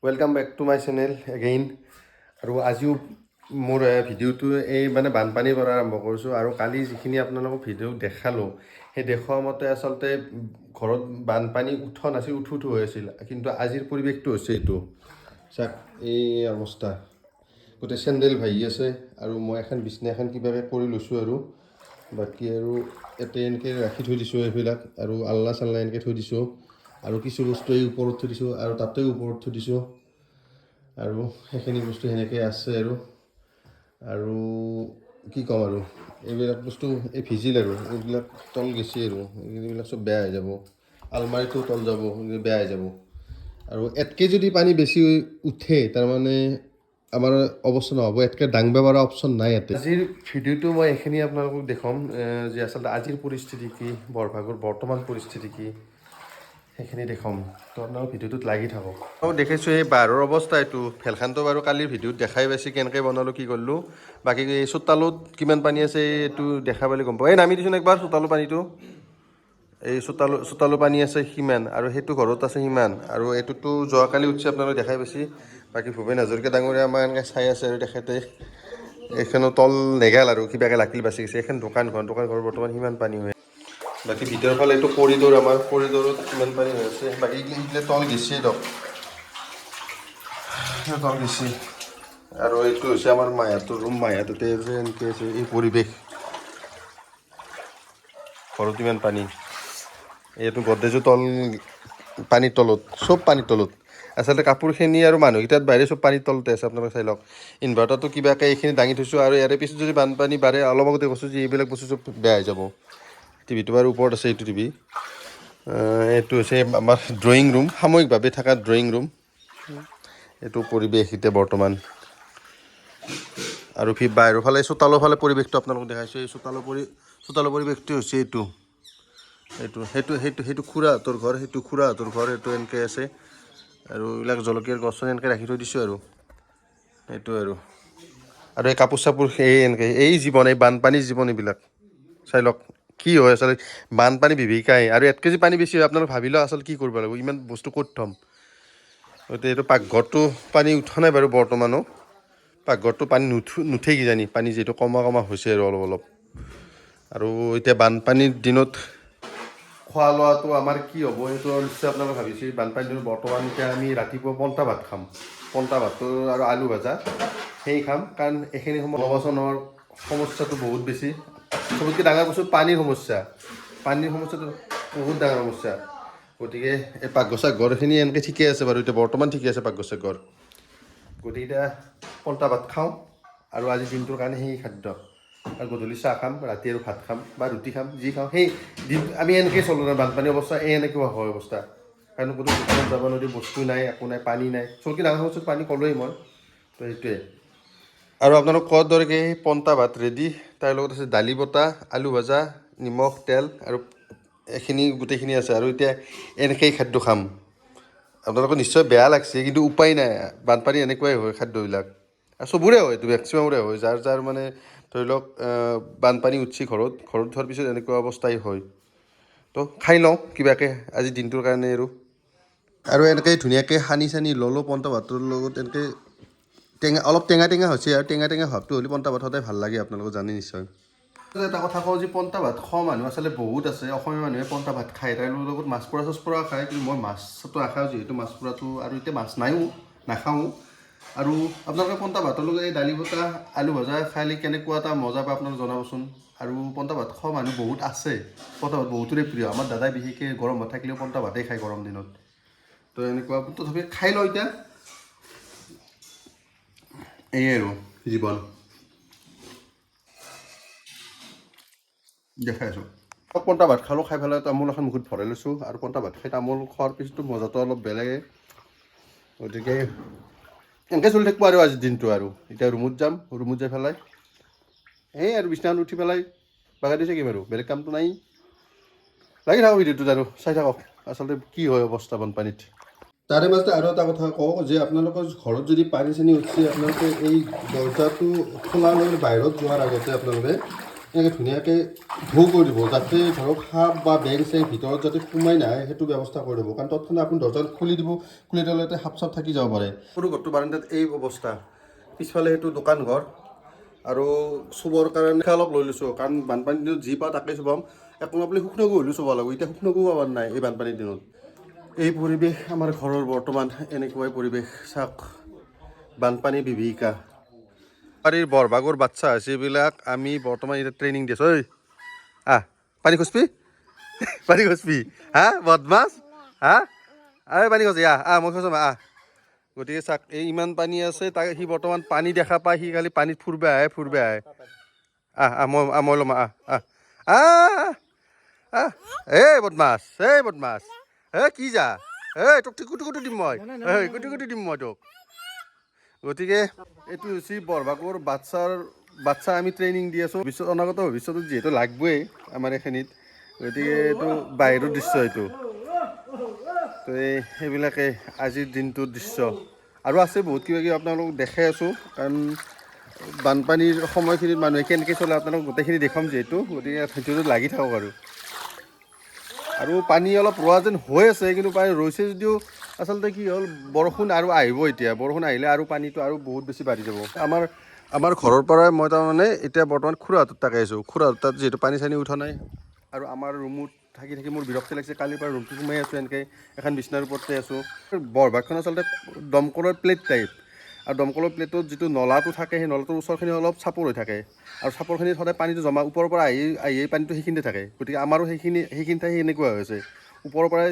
Welcome back to my channel again. আৰু আজিও মোৰ ভিডিঅ'টো এই মানে বানপানীৰ পৰা আৰম্ভ কৰিছোঁ আৰু কালি যিখিনি আপোনালোকক ভিডিঅ' দেখালোঁ সেই দেখুওৱা মতে আচলতে ঘৰত বানপানী উঠা নাছিল উঠো হৈ আছিল কিন্তু আজিৰ পৰিৱেশটো হৈছে এইটো চাওক এই অৱস্থা গোটেই চেণ্ডেল ভাহি আছে আৰু মই এখন বিছনা এখন কিবাকৈ কৰি লৈছোঁ আৰু বাকী আৰু ইয়াতে এনেকৈ ৰাখি থৈ দিছোঁ এইবিলাক আৰু আল্লা চাল্লা এনেকৈ থৈ দিছোঁ আৰু কিছু বস্তু এই ওপৰত থৈ দিছোঁ আৰু তাতেও ওপৰত থৈ দিছোঁ আৰু সেইখিনি বস্তু সেনেকৈ আছে আৰু কি ক'ম আৰু এইবিলাক বস্তু এই ভিজিল আৰু এইবিলাক তল গেছি আৰু এইবিলাক চব বেয়া হৈ যাব আলমাৰিটো তল যাব বেয়া হৈ যাব আৰু এতকৈ যদি পানী বেছি উঠে তাৰমানে আমাৰ অৱস্থা নহ'ব এতকৈ দাঙিব পৰা অপশ্যন নাই ইয়াতে আজিৰ ভিডিঅ'টো মই এইখিনি আপোনালোকক দেখুৱাম যে আচলতে আজিৰ পৰিস্থিতি কি বৰভাগৰ বৰ্তমান পৰিস্থিতি কি সেইখিনি দেখুৱাম তো আপোনালোক ভিডিঅ'টোত লাগি থাকক আৰু দেখিছোঁ এই বাৰৰ অৱস্থা এইটো ফেলখানটো বাৰু কালিৰ ভিডিঅ'ত দেখাই পাইছে কেনেকৈ বনালোঁ কি কৰিলোঁ বাকী এই চোতালত কিমান পানী আছে এইটো দেখা পালে গম পাব এই নামি দিছোঁ একবাৰ চোতালৰ পানীটো এই চোতালৰ পানী আছে সিমান আৰু সেইটো ঘৰত আছে সিমান আৰু এইটোতো যোৱাকালি উঠিছে আপোনালোকে দেখাই পাইছে বাকী ভূপেন হাজৰিকা ডাঙৰীয়া আমাৰ এনেকৈ চাই আছে আৰু তেখেতে এইখনৰ তল নেগাল আৰু কিবাকৈ লাকিল বাচি গৈছে এইখন দোকান ঘৰ বৰ্তমান সিমান পানী হৈ বাকী ভিতৰৰ ফালে এইটো কৰিডৰ আমাৰ কৰিডৰত কিমান পানী হৈ আছে বাকী এইগিলা তল গেছি দিয়ক তল গেছি আৰু এইটো হৈছে আমাৰ মায়াটোৰ ৰুম মায়াটোতে যে এনেকৈ আছে এই পৰিৱেশ ঘৰত ইমান পানী এইটো গড্ৰেজৰ তল পানীৰ তলত চব পানীৰ তলত আচলতে কাপোৰখিনি আৰু মানুহকেইটাত বাহিৰে চব পানীৰ তলতে আছে আপোনালোকে চাই লওক ইনভাৰ্টাৰটো কিবাকৈ এইখিনি দাঙি থৈছোঁ আৰু ইয়াৰে পিছত যদি বানপানী বাঢ়ে অলপ আগতে কৈছোঁ যে এইবিলাক বস্তু চব বেয়া হৈ যাব টিভিটো বাৰু ওপৰত আছে এইটো টিভি এইটো হৈছে আমাৰ ড্ৰয়িং ৰুম সাময়িকভাৱে থকা ড্ৰয়িং ৰুম এইটো পৰিৱেশ এতিয়া বৰ্তমান আৰু বাহিৰৰ ফালে চোতালৰ ফালে পৰিৱেশটো আপোনালোকক দেখাইছোঁ এই চোতালৰ পৰিৱেশটো হৈছে সেইটো খুৰাহঁতৰ ঘৰ সেইটো খুৰাহঁতৰ ঘৰ এইটো এনেকৈ আছে আৰু এইবিলাক জলকীয়াৰ গছ এনেকৈ ৰাখি থৈ দিছোঁ আৰু সেইটো আৰু এই কাপোৰ চাপোৰ এই এনেকৈ এই জীৱন এই বানপানীৰ জীৱন এইবিলাক চাই লওক কি হয় আচলতে বানপানী বিভীষিকাই আৰু 1 কেজি পানী বেছি হয় আপোনালোকে ভাবি লওক আচলতে কি কৰিব লাগিব ইমান বস্তু ক'ত থ'ম গতিকে এইটো পাকঘৰটো পানী উঠা নাই বাৰু বৰ্তমানো পাকঘৰটো পানী নুঠে কিজানি পানী যিহেতু কমা হৈছে আৰু অলপ আৰু এতিয়া বানপানীৰ দিনত খোৱা লোৱাটো আমাৰ কি হ'ব সেইটো নিশ্চয় আপোনালোকে ভাবিছে বানপানীৰ দিনত বৰ্তমান এতিয়া আমি ৰাতিপুৱা পন্তা ভাত খাম পন্তা ভাতটো আৰু আলু ভাজা সেই খাম কাৰণ এইখিনি সময়ত জলবাচনৰ সমস্যাটো বহুত বেছি চবতকৈ ডাঙৰ বস্তু পানীৰ সমস্যাটো বহুত ডাঙৰ সমস্যা গতিকে এই পাকঘৰ ঘৰখিনি এনেকৈ ঠিকে আছে বাৰু এতিয়া বৰ্তমান ঠিকে আছে পাকঘৰ ঘৰ গতিকে এতিয়া পন্তা ভাত খাওঁ আৰু আজিৰ দিনটোৰ কাৰণে সেই খাদ্য আৰু গধূলি চাহ খাম ৰাতি আৰু ভাত খাম বা ৰুটি খাম যি খাওঁ সেই দিন আমি এনেকৈ চলোঁ বানপানী অৱস্থা এনেকুৱা হয় অৱস্থা কাৰণ কোনো দোকানত যাব নোৱাৰি বস্তু নাই একো নাই পানী নাই চবতকৈ ডাঙৰ বস্তু পানী ক'লোৱেই মই তো সেইটোৱে আৰু আপোনালোক কোৱাৰ দৰেকৈ সেই পন্তা ভাত ৰেডি তাৰ লগত আছে দালি বটা আলু ভাজা নিমখ তেল আৰু এইখিনি গোটেইখিনি আছে আৰু এতিয়া এনেকেই খাদ্য খাম আপোনালোকৰ নিশ্চয় বেয়া লাগছে কিন্তু উপায় নাই বানপানী এনেকুৱাই হয় খাদ্যবিলাক আৰু চবৰে হয় এইটো মেক্সিমামৰে হয় যাৰ মানে ধৰি লওক বানপানী উঠছি ঘৰত থোৱাৰ পিছত এনেকুৱা অৱস্থাই হয় তো খাই লওঁ কিবাকৈ আজি দিনটোৰ কাৰণে আৰু এনেকৈ ধুনীয়াকৈ সানি চানি ল'লোঁ পন্তা ভাতৰ লগত এনেকৈ অলপ টেঙা হৈছে আৰু টেঙা ভাৱটো হ'লে পন্তা ভাত সদায় ভাল লাগে আপোনালোকে জানে নিশ্চয় এটা কথা কওঁ যে পন্তা ভাত খোৱা মানুহ আচলতে বহুত আছে অসমীয়া মানুহে পন্তা ভাত খায় তাৰ লগত মাছ পোৰা খায় কিন্তু মই মাছটো নাখাওঁ যিহেতু মাছ পোৰাটো আৰু এতিয়া মাছ নাইও নাখাওঁ আৰু আপোনালোকে পন্তা ভাতৰ লগত এই দালি বটা আলু ভাজা খালে কেনেকুৱা এটা মজা পায় আপোনালোকে জনাবচোন আৰু পন্তা ভাত খোৱা মানুহ বহুত আছে পন্তা ভাত বহুতৰে প্ৰিয় আমাৰ দাদাই বিশেষকৈ গৰম ভাত থাকিলেও পন্তা ভাতেই খায় গৰম দিনত তো এনেকুৱা তথাপি খাই লওঁ এতিয়া এই আৰু জীৱন দেখাই আছোঁ পন্তা ভাত খালোঁ খাই পেলাই তামোল এখন মুখত ভৰাই লৈছোঁ আৰু পন্তা ভাত খাই তামোল খোৱাৰ পিছতো মজাটো অলপ বেলেগে গতিকে এনেকৈ চলি থাকিব আৰু আজিৰ দিনটো আৰু এতিয়া ৰুমত যাই পেলাই এই আৰু বিছনাখন উঠি পেলাই বাগাই দি থাকিম আৰু বেলেগ কামটো নাই লাগি থাকক ভিডিঅ'টোত আৰু চাই থাকক আচলতে কি হয় অৱস্থা বানপানীত তাৰে মাজতে আৰু এটা কথা কওঁ যে আপোনালোকৰ ঘৰত যদি পানী চানী উঠছে আপোনালোকে এই দৰ্জাটো খোলাৰ লগত বাহিৰত যোৱাৰ আগতে আপোনালোকে এনেকৈ ধুনীয়াকৈ ধৌ কৰি দিব, যাতে ধৰক সাপ বা বেং চেং ভিতৰত যাতে সোমাই নাহে সেইটো ব্যৱস্থা কৰি দিব। কাৰণ তৎক্ষণাত আপুনি দৰ্জাখন খুলি দিব, খুলি দিলে সাপ চাপ থাকি যাব পাৰে। সৰু ঘৰটো বাৰান্দাত এই অৱস্থা, পিছফালে সেইটো দোকান ঘৰ আৰু চুবৰ কাৰণে অলপ লৈ লৈছোঁ, কাৰণ বানপানীৰ দিনত যি পাওঁ তাকেই চুবাম। একো আপুনি শুকনো গু হ'লেও চুব লাগিব, এতিয়া শুকনো গু পাব নাই এই বানপানীৰ দিনত। এই পৰিৱেশ আমাৰ ঘৰৰ বৰ্তমান এনেকুৱাই পৰিৱেশ। চাওক বানপানী বিভীষিকা। বাৰীৰ বৰভাগৰ বাচ্চা আছে এইবিলাক, আমি বৰ্তমান এতিয়া ট্ৰেইনিং দিছোঁ। ঐ পানী খচবি পানী খচবি বদমাছ পানী খচি মই খচাম গতিকে চাওক এই ইমান পানী আছে, তাক সি বৰ্তমান পানী দেখা পায়, সি খালি পানীত ফুৰবে আহে মই ল'ম বদমাছ বদমাছ কি যা তোক কুটি কুটি দিম মই কুটি কুটি দিম মই তোক। গতিকে এইটো হৈছে বৰভাগৰ বাচ্চা আমি ট্ৰেইনিং দি আছোঁ। অনাগত ভৱিষ্যতত যিহেতু লাগবই আমাৰ এইখিনিত, গতিকে এইটো বাহিৰৰ দৃশ্য এইটো। তো সেইবিলাকে আজিৰ দিনটোৰ দৃশ্য। আৰু আছে বহুত কিবা কিবি আপোনালোকক দেখাই আছোঁ, কাৰণ বানপানীৰ সময়খিনিত মানুহে কেনেকৈ চলে আপোনালোকক গোটেইখিনি দেখাম যিহেতু, গতিকে ভিডিঅ'টোত লাগি থাকক। আৰু পানী অলপ ৰোৱা যেন হৈ আছে, কিন্তু পানী ৰৈছে যদিও আচলতে কি হ'ল, বৰষুণ আৰু আহিব এতিয়া। বৰষুণ আহিলে আৰু পানীটো আৰু বহুত বেছি বাঢ়ি যাব। আমাৰ ঘৰৰ পৰাই মই তাৰমানে এতিয়া বৰ্তমান খুৰাহঁতৰ তাক আহিছোঁ। খুৰাহঁতৰ তাত যিহেতু পানী চানী উঠা নাই, আৰু আমাৰ ৰুমত থাকি থাকি মোৰ বিৰক্তি লাগিছে। কালিৰ পৰা ৰুমটো সোমাই আছোঁ, এনেকৈ এখন বিচনাৰ ওপৰতে আছোঁ। বৰভাগখন আচলতে দমকলৰ প্লেট টাইপ, আৰু দমকলৰ প্লেটত যিটো নলাটো থাকে, সেই নলাটোৰ ওচৰখিনি অলপ চাপৰ হৈ থাকে, আৰু চাপৰখিনিত সদায় পানীটো জমা, ওপৰৰ পৰা আহি পানীটো সেইখিনিতে থাকে। গতিকে আমাৰো সেইখিনি ঠাই সেনেকুৱা হৈছে। ওপৰৰ পৰাই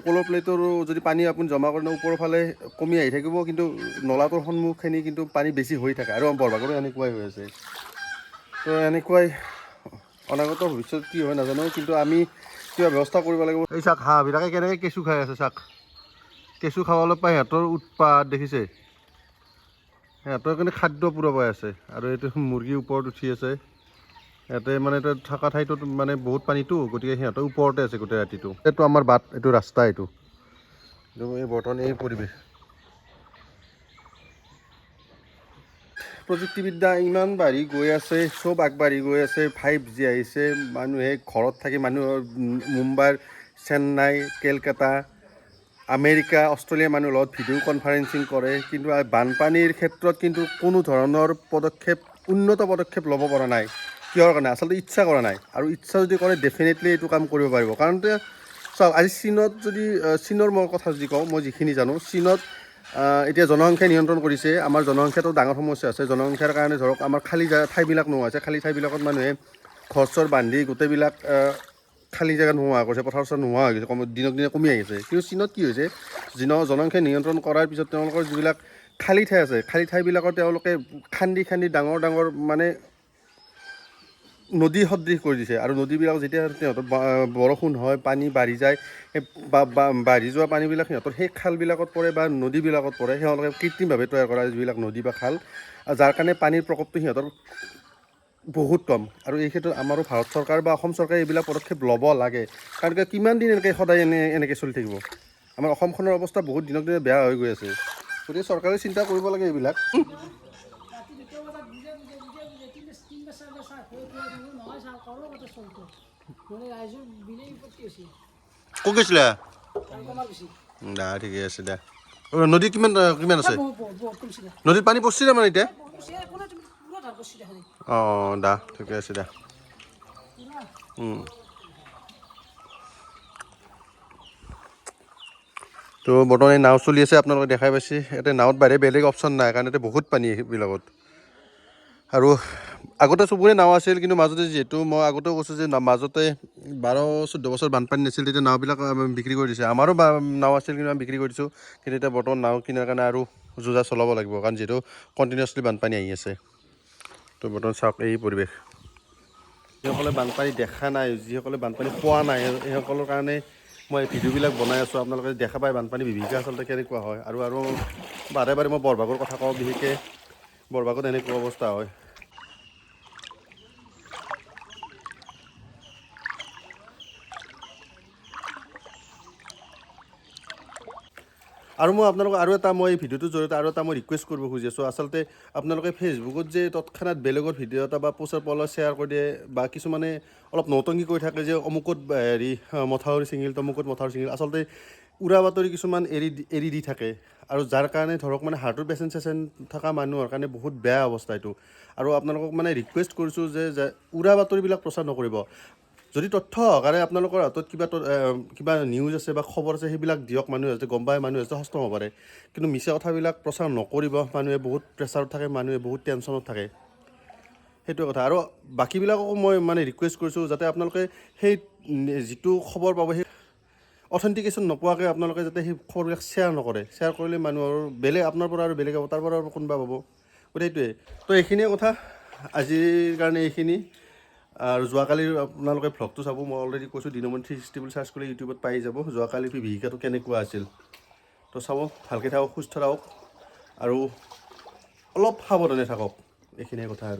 কলৰ প্লেটৰ যদি পানী আপুনি জমা কৰে, ওপৰৰ ফালে কমি আহি থাকিব, কিন্তু নলাটোৰ সন্মুখখিনি কিন্তু পানী বেছি হৈ থাকে। আৰু বৰভাগৰো এনেকুৱাই হৈ আছে। তো এনেকুৱাই অনাগত ভৱিষ্যত কি হয় নাজানো, কিন্তু আমি কিবা ব্যৱস্থা কৰিব লাগিব। এই চাওক হাঁহবিলাকে কেনেকৈ কেঁচু খাই আছে, চাওক কেঁচু খাবলৈ পাই সিহঁতৰ উৎপাত দেখিছে। সিহঁতৰ কাৰণে খাদ্য পূৰা পাই আছে। আৰু এইটো মুৰ্গীৰ ওপৰত উঠি আছে। ইয়াতে মানে থকা ঠাইটোত মানে বহুত পানীটো, গতিকে সিহঁতৰ ওপৰতে আছে গোটেই ৰাতিটো। এইটো আমাৰ বাট, এইটো ৰাস্তা, এইটো এই বৰ্তমান এই পৰিৱেশ। প্ৰযুক্তিবিদ্যা ইমান বাঢ়ি গৈ আছে, চব আগবাঢ়ি গৈ আছে। 5G আহিছে, মানুহে ঘৰত থাকি মানুহৰ মুম্বাইৰ, চেন্নাই, কেলকাতা, আমেৰিকা, অষ্ট্ৰেলিয়াৰ মানুহৰ লগত ভিডিঅ' কনফাৰেঞ্চিং কৰে, কিন্তু বানপানীৰ ক্ষেত্ৰত কিন্তু কোনো ধৰণৰ উন্নত পদক্ষেপ ল'ব পৰা নাই। কিহৰ কাৰণে? আচলতে ইচ্ছা কৰা নাই। আৰু ইচ্ছা যদি কৰে ডেফিনেটলি এইটো কাম কৰিব পাৰিব। কাৰণ চাওক, আজি চীনৰ মই কথা যদি কওঁ, মই যিখিনি জানো, চীনত এতিয়া জনসংখ্যাই নিয়ন্ত্ৰণ কৰিছে। আমাৰ জনসংখ্যাটো ডাঙৰ সমস্যা আছে। জনসংখ্যাৰ কাৰণে ধৰক আমাৰ খালী ঠাইবিলাক নোহোৱা হৈছে। খালী ঠাইবিলাকত মানুহে ঘৰ চৰ বান্ধি গোটেইবিলাক খালী জেগা নোহোৱা কৰিছে, পথাৰ চথাৰ নোহোৱা হৈ গৈছে, দিনক দিনে কমি আহিছে। কিন্তু চীনত কি হৈছে, জনসংখ্যাই নিয়ন্ত্ৰণ কৰাৰ পিছত তেওঁলোকৰ যিবিলাক খালী ঠাই আছে, খালী ঠাইবিলাকত তেওঁলোকে খান্দি ডাঙৰ ডাঙৰ মানে নদী সদৃশ কৰি দিছে। আৰু নদীবিলাক যেতিয়া সিহঁতৰ বৰষুণ হয়, পানী বাঢ়ি যায়, সেই বাঢ়ি যোৱা পানীবিলাক সিহঁতৰ সেই খালবিলাকত পৰে বা নদীবিলাকত পৰে। তেওঁলোকে কৃত্ৰিমভাৱে তৈয়াৰ কৰা যিবিলাক নদী বা খাল, যাৰ কাৰণে পানীৰ প্ৰকোপটো সিহঁতৰ বহুত কম। আৰু এই ক্ষেত্ৰত আমাৰো ভাৰত চৰকাৰ বা অসম চৰকাৰে এইবিলাক পদক্ষেপ ল'ব লাগে। কাৰণ কিমান দিন এনেকৈ সদায় এনেকৈ চলি থাকিব? আমাৰ অসমখনৰ অৱস্থা বহুত দিনক দিনে বেয়া হৈ গৈ আছে। গতিকে চৰকাৰে চিন্তা কৰিব লাগে এইবিলাক। ক'ত গৈছিলা? ঠিকে আছে দে। নদী কিমান আছে? নদীত পানী পৰছিলে মানে এতিয়া? ঠিকে আছে দে। তো বৰ্তমান এই নাও চলি আছে, আপোনালোকে দেখাই পাইছে। ইয়াতে নাৱত বাহিৰে বেলেগ অপশ্যন নাই, কাৰণ ইয়াতে বহুত পানী এইবিলাকত। আৰু আগতে চবৰে নাও আছিল, কিন্তু মাজতে যিহেতু মই আগতেও কৈছোঁ যে মাজতে 12-14 বছৰ বানপানী নাছিল, তেতিয়া নাওবিলাক বিক্ৰী কৰি দিছে। আমাৰো নাও আছিল, কিন্তু আমি বিক্ৰী কৰি দিছোঁ। কিন্তু এতিয়া বৰ্তমান নাও কিনাৰ কাৰণে আৰু যোজা চলাব লাগিব, কাৰণ যিহেতু কণ্টিনিউৱাছলি বানপানী আহি আছে। তো বৰ্তমান চাওক এই পৰিৱেশ। যিসকলে বানপানী দেখা নাই, যিসকলে বানপানী পোৱা নাই, সেইসকলৰ কাৰণে মই ভিডিঅ'বিলাক বনাই আছোঁ। আপোনালোকে দেখা পায় বানপানী বিভীষিকা আচলতে কেনেকুৱা হয়। আৰু বাৰে বাৰে মই বৰভাগৰ কথা কওঁ, বিশেষকৈ বৰভাগত এনেকুৱা অৱস্থা হয়। আৰু মই আপোনালোকক আৰু এটা মই ভিডিঅ'টোৰ জৰিয়তে আৰু এটা মই ৰিকুৱেষ্ট কৰিব খুজি আছোঁ আচলতে আপোনালোকে ফেচবুকত যে তৎক্ষণাত বেলেগৰ ভিডিঅ' এটা বা পোষ্টৰ পলত শ্বেয়াৰ কৰি দিয়ে বা কিছুমানে অলপ নৌটংকি কৰি থাকে যে অমুকত হেৰি মথাউৰি ছিঙিল তমুকত মথাউৰি ছিঙিল আচলতে উৰা বাতৰি কিছুমান এৰি দি থাকে আৰু যাৰ কাৰণে ধৰক মানে হাৰ্টৰ পেচেণ্ট থকা মানুহৰ কাৰণে বহুত বেয়া অৱস্থা এইটো আৰু আপোনালোকক মানে ৰিকুৱেষ্ট কৰিছোঁ যে উৰা বাতৰিবিলাক প্ৰচাৰ নকৰিব যদি তথ্য সহকাৰে আপোনালোকৰ হাতত কিবা নিউজ আছে বা খবৰ আছে সেইবিলাক দিয়ক মানুহে যাতে গম পায় মানুহে যাতে সষ্ট হ'ব পাৰে কিন্তু মিছা কথাবিলাক প্ৰচাৰ নকৰিব মানুহে বহুত প্ৰেছাৰত থাকে মানুহে বহুত টেনশ্যনত থাকে সেইটোৱে কথা আৰু বাকীবিলাককো মই মানে ৰিকুৱেষ্ট কৰিছোঁ যাতে আপোনালোকে সেই যিটো খবৰ পাব সেই অথেণ্টিকেশ্যন নোপোৱাকৈ আপোনালোকে যাতে সেই খবৰবিলাক শ্বেয়াৰ নকৰে শ্বেয়াৰ কৰিলে মানুহৰ বেলেগ আপোনাৰ পৰা আৰু বেলেগ হ'ব তাৰ পৰা আৰু কোনোবা পাব গতিকে সেইটোৱে তো এইখিনিয়ে কথা আজিৰ কাৰণে এইখিনি আৰু যোৱাকালিৰ আপোনালোকে ভ্লগটো চাব মই অলৰেডি কৈছোঁ Dinamani360 বুলি চাৰ্চ কৰি ইউটিউবত পাই যাব যোৱাকালিৰ ভিহিকাটো কেনেকুৱা আছিল তো চাব ভালকৈ থাকক সুস্থ থাকক আৰু অলপ সাৱধানে থাকক এইখিনিয়ে কথা আৰু